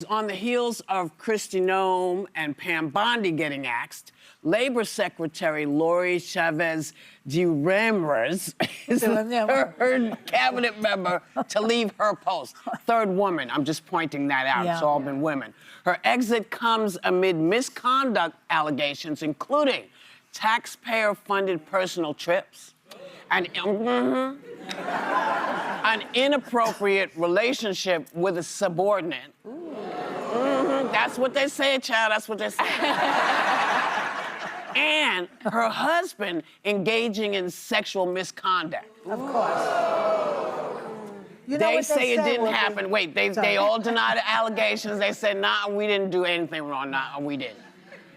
on the heels of Kristi Noem and Pam Bondi getting axed, Labor Secretary Lori Chavez DeRemer is the third cabinet member to leave her post. Third woman, I'm just pointing that out. It's all been women. Her exit comes amid misconduct allegations, including taxpayer-funded personal trips, and an inappropriate relationship with a subordinate. That's what they say, child, that's what they say. And her husband engaging in sexual misconduct. Of course. You know they say it didn't happen. Wait, they all deny the allegations. They said, nah, we didn't do anything wrong. Nah, we didn't.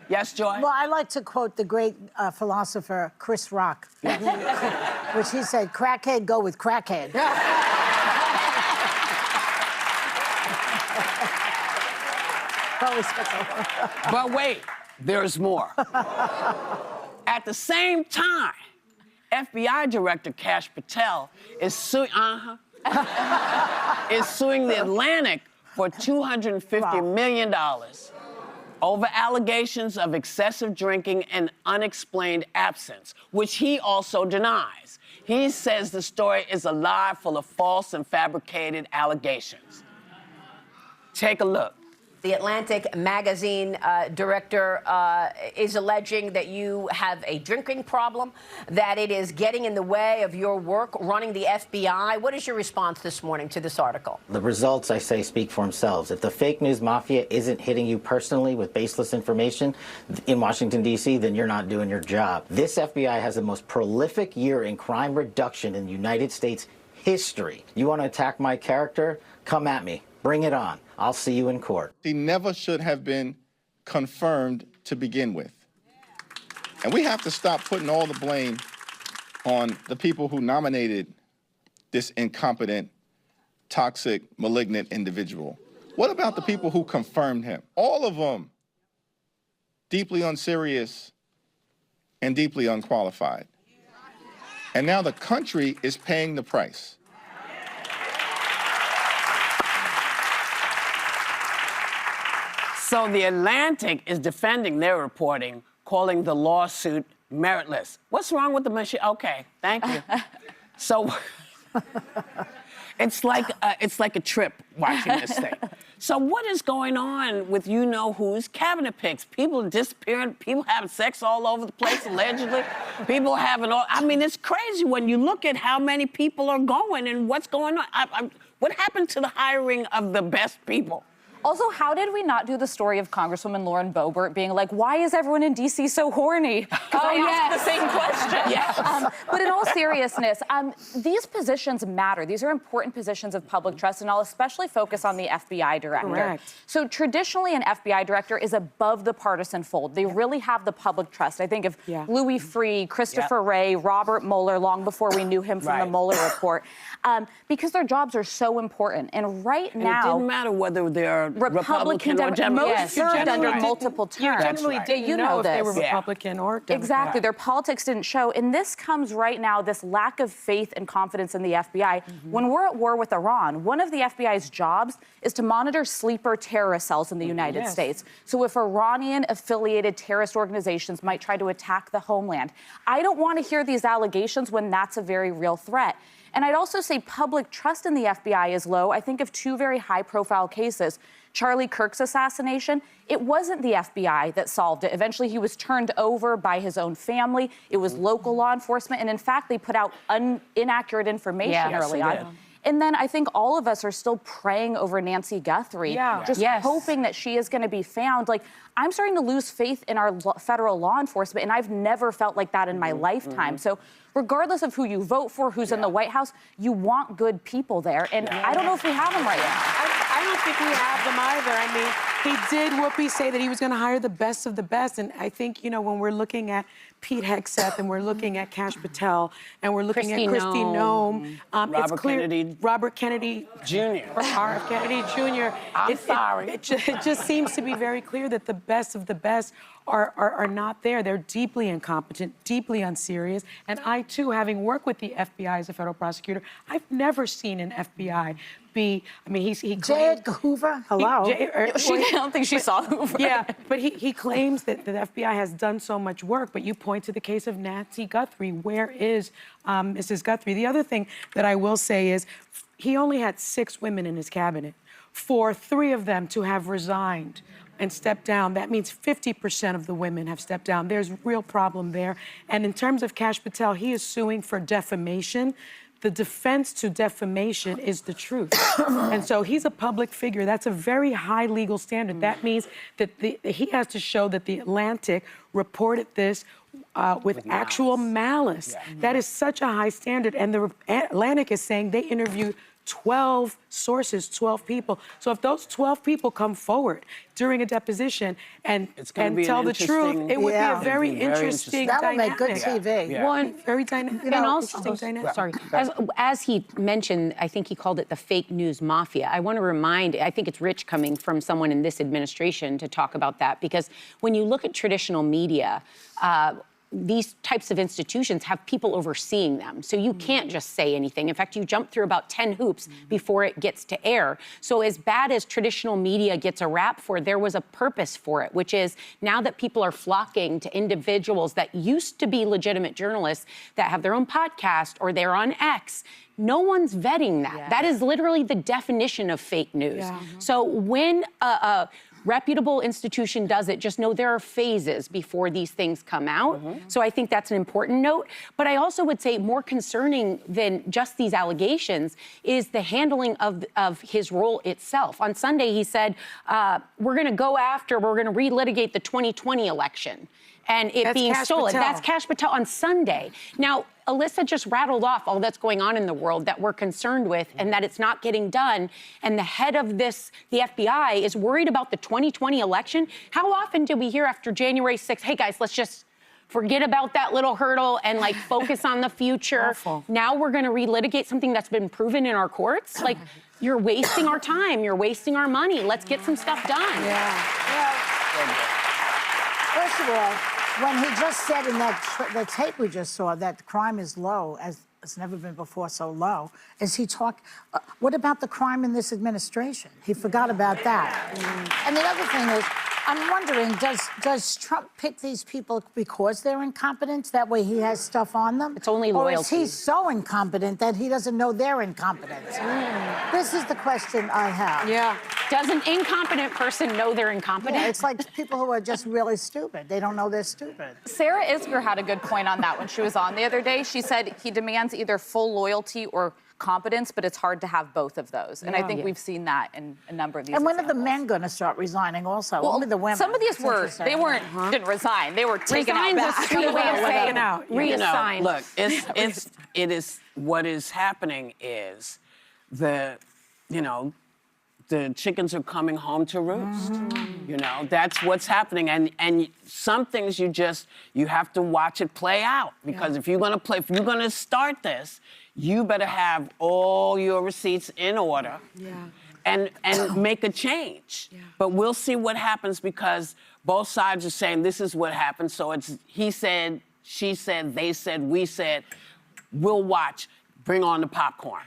Yes, Joy? Well, I like to quote the great philosopher Chris Rock, which he said, crackhead, go with crackhead. But wait, there's more. At the same time, FBI Director Kash Patel is suing the Atlantic for $250 million over allegations of excessive drinking and unexplained absence, which he also denies. He says the story is a lie full of false and fabricated allegations. Take a look. The Atlantic magazine director is alleging that you have a drinking problem, that it is getting in the way of your work running the FBI. What is your response this morning to this article? The results, I say, speak for themselves. If the fake news mafia isn't hitting you personally with baseless information in Washington, D.C., then you're not doing your job. This FBI has the most prolific year in crime reduction in United States history. You want to attack my character? Come at me. Bring it on. I'll see you in court. He never should have been confirmed to begin with. And we have to stop putting all the blame on the people who nominated this incompetent, toxic, malignant individual. What about the people who confirmed him? All of them deeply unserious and deeply unqualified. And now the country is paying the price. So the Atlantic is defending their reporting, calling the lawsuit meritless. What's wrong with the machine? Okay, thank you. So it's like a trip watching this thing. So what is going on with you-know-who's cabinet picks? People disappearing, people having sex all over the place, allegedly. People having all, I mean, it's crazy when you look at how many people are going and what's going on. What happened to the hiring of the best people? Also, how did we not do the story of Congresswoman Lauren Boebert being like, why is everyone in D.C. so horny? Because I asked the same question. Yes. But in all seriousness, these positions matter. These are important positions of public trust, and I'll especially focus on the FBI director. Correct. So traditionally, an FBI director is above the partisan fold. They really have the public trust. I think of Louis Freeh, Christopher Wray, Robert Mueller, long before we knew him from the Mueller report, because their jobs are so important. And right now, it didn't matter whether they're Republican or Democrat. Most served under multiple terms. You generally didn't know if they were Republican or Democrat. Exactly. Their politics didn't show. And this comes right now, this lack of faith and confidence in the FBI. When we're at war with Iran, one of the FBI's jobs is to monitor sleeper terrorist cells in the United States. So if Iranian-affiliated terrorist organizations might try to attack the homeland, I don't want to hear these allegations when that's a very real threat. And I'd also say public trust in the FBI is low. I think of two very high-profile cases. Charlie Kirk's assassination, it wasn't the FBI that solved it. Eventually, he was turned over by his own family. It was local law enforcement. And in fact, they put out inaccurate information early on. And then I think all of us are still praying over Nancy Guthrie, just hoping that she is going to be found. Like, I'm starting to lose faith in our federal law enforcement, and I've never felt like that in my lifetime. So regardless of who you vote for, who's in the White House, you want good people there. And I don't know if we have them right now. I don't think we have them either. I mean, he did Whoopi say that he was going to hire the best of the best. And I think, you know, when we're looking at Pete Hegseth and we're looking at Kash Patel and we're looking at Kristi Noem, it's clear Robert Kennedy Jr. R.F. Kennedy Jr. I'm sorry. It just seems to be very clear that the best of the best are not there. They're deeply incompetent, deeply unserious. And I, too, having worked with the FBI as a federal prosecutor, I've never seen an FBI be, I mean, he J. Edgar Hoover, hello. I don't think she saw Hoover. Yeah, but he claims that the FBI has done so much work, but you point to the case of Nancy Guthrie. Where is Mrs. Guthrie? The other thing that I will say is he only had 6 women in his cabinet. For 3 of them to have resigned and stepped down, that means 50% of the women have stepped down. There's a real problem there. And in terms of Kash Patel, he is suing for defamation. The defense to defamation is the truth. And so he's a public figure. That's a very high legal standard. That means that he has to show that the Atlantic reported this with actual malice. Yeah. That is such a high standard. And the Atlantic is saying they interviewed 12 sources, 12 people. So if those 12 people come forward during a deposition and tell the truth, it would be a very interesting That would dynamic. make good TV. Well, and, very dynamic. and also, sorry, as he mentioned, I think he called it the fake news mafia. I want to remind, I think it's rich coming from someone in this administration to talk about that, because when you look at traditional media, these types of institutions have people overseeing them. So you can't just say anything. In fact, you jump through about 10 hoops before it gets to air. So as bad as traditional media gets a rap for, there was a purpose for it, which is now that people are flocking to individuals that used to be legitimate journalists that have their own podcast or they're on X, no one's vetting that. Yeah. That is literally the definition of fake news. Yeah. So when a reputable institution does it, just know there are phases before these things come out. So I think that's an important note. But I also would say more concerning than just these allegations is the handling of his role itself. On Sunday, he said, we're going to relitigate the 2020 election. And it being stolen. That's Kash Patel on Sunday. Now, Alyssa just rattled off all that's going on in the world that we're concerned with and that it's not getting done. And the head of the FBI is worried about the 2020 election. How often do we hear after January 6th, hey guys, let's just forget about that little hurdle and like focus on the future. Now we're going to relitigate something that's been proven in our courts. Like, you're wasting our time. You're wasting our money. Let's get some stuff done. First of all, when he just said in the tape we just saw that crime is low, as it's never been before so low, is he what about the crime in this administration? He forgot about that. And the other thing is, I'm wondering, does Trump pick these people because they're incompetent? That way he has stuff on them? It's only loyalty. Or is he so incompetent that he doesn't know they're incompetent? This is the question I have. Yeah. Does an incompetent person know they're incompetent? Yeah, it's like people who are just really stupid. They don't know they're stupid. Sarah Isgur had a good point on that when she was on the other day. She said he demands either full loyalty or competence, but it's hard to have both of those. And I think we've seen that in a number of these when are the men going to start resigning also? Well, only the women. Some of these didn't resign. They were taken out back. Resign way of saying reassign. Look, it is what is happening is the chickens are coming home to roost. That's what's happening. And some things you have to watch it play out, because if you're gonna start this, you better have all your receipts in order and make a change. But we'll see what happens, because both sides are saying this is what happened. So it's he said, she said, they said, we said. We'll watch. Bring on the popcorn.